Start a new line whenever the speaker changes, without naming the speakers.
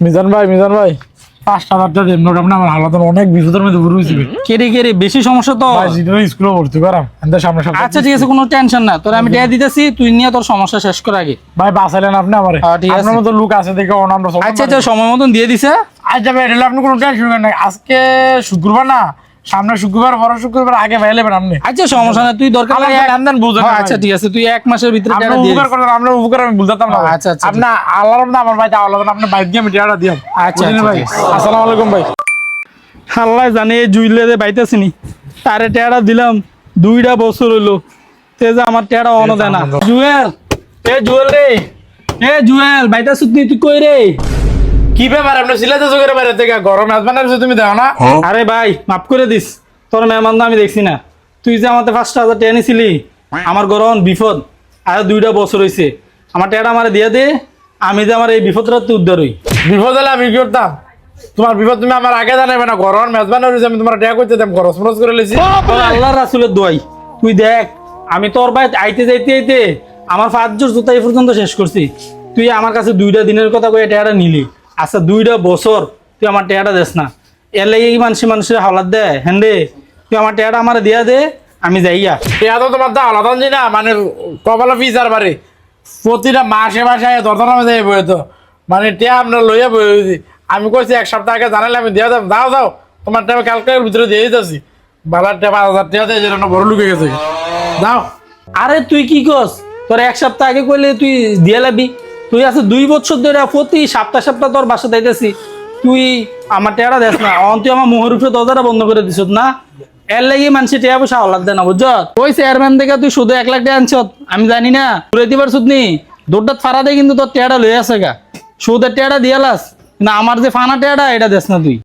মিজান ভাই 5,000 টাকা দেন, নোট আমার হালাত অনেক বিপদের মধ্যে পড়ে গেছি।
কেরে বেশি সমস্যা তো।
ভাই জিডি স্কুলে ভর্তি করাম, এন্ড সামনে সপ্তাহে।
আচ্ছা ঠিক আছে, কোনো টেনশন না, তোর আমি টাকা দিতেছি, তুই নিয়ে তোর সমস্যা শেষ কর আগে।
ভাই বাঁচালেন আপনি আমারে।
হ্যাঁ, ঠিক আছে।
আপনার মতো লোক আছে দেখে অন আমরা সব।
আচ্ছা সময় মতন দিয়ে দিছে।
আচ্ছা ভাই এটা আপনি কোনো টেনশন করেন না, আজকে শুক্রবার না, সামনে শুক্রবার বড় শুক্রবার আগে ভাইলেবেন আপনি।
আচ্ছা সমস্যা না, তুই দরকার
আমার
লাগে
লেনদেন বুঝেন।
আচ্ছা ঠিক আছে, তুই 1 মাসের ভিতরে
আপনি
টাকা দিয়ে
উপকার
দিস।
করেন, আপনার উপকার আমি বুঝতাম না।
আচ্ছা, আচ্ছা,
আপনি আল্লাহর নাম আমার ভাই আল্লাহ আপনি বাইক দিয়ে আমি টাকাটা দিলাম।
আচ্ছা,
বুঝলেন
আচ্ছা,
ভাই?
ঠিক আছে।
আসসালামু আলাইকুম ভাই।
আল্লাহ জানে জুইলে বাইতেছিনি, তারে টাকা দিলাম 2টা বছর হইলো, তে যে আমার টাকা অন দেয় না। জুয়েল জুয়েল বাইতেছ তুই কই রে?
কি ব্যাপার আপনি সিলেটে জোগাড়ে বাইরে থেকে গরম মেজবানের তুমি দাও না?
আরে ভাই মাফ করে দিস, তোর মেহমান আমি দেখছি না। তুই যে আমাদের 5,000 টাকা নিছিলি, আমার গরম বিপদ, আর 2টা বছর হয়েছে, আমার টাকা আমার দিয়ে দে, আমি যে আমার এই বিপদটা তুই উদ্ধার হই।
বিপদ হলে আমি কি করতাম? তোমার বিপদ তুমি আমার আগে জানাবে না, গরম মেজবানের আমি তোমার টাকা করতে দেব, খরচ ফরচ করে লেছি।
আল্লাহ রাসুলের দোয়াই, তুই দেখ আমি তোর ভাই আইতে যাইতে আমার 5 জোড় জুতা এই পর্যন্ত শেষ করছি। তুই আমার কাছে 2টা দিনের কথা কয়ে টাকাটা নিলি। আচ্ছা 2টা বছর তুই আমার টাকাটা দেস না, এর লাগে মানুষের হাওলাত দেয় হেন্ডে। তুই আমার টাকাটা আমার দিয়া দে, আমি যাইয়া।
টিয়া তো তোমার দা আলাদা জি না, মানে কপালে ফিচার বাড়ি প্রতিটা মাসে দরদার যাই বই তো, মানে টিয়া আমরা লইয়া বই। আমি কইছি 1 সপ্তাহ আগে জানালে আমি দিয়ে দেব। দাও তোমার টাকা কালকের ভিতরে দিয়ে দিতেছি। বালার টাকা 5,000 টাকা দিয়ে যেন বড় লুকে গেছে। দাও।
আরে তুই কি কস? তোর 1 সপ্তাহ আগে কইলে তুই দিয়ে লাবি? তুই আছে 2 বছর ধরে প্রতি সপ্তাহ তোর বাসা যাইতেছি, তুই আমার টাকাটা দেস না। তুই আমার মুখের উপরে দরজাটা বন্ধ করে দিস না, এর লাগি মানুষ টাকা পয়সা হলাদ দেয় না, বুঝছ? ওই চেয়ারম্যান থেকে তুই শুধু 1 লাখ টাকা আনছ, আমি জানি না ঘুরে দিবার সুদ নি দৌড়টা ফাড়া দিয়ে কিন্তু তোর টাকাটা লয়ে আসে গা, সুদের টাকাটা দিয়ালাস না, আমার যে ফানা টাকাটা এটা দেস না তুই।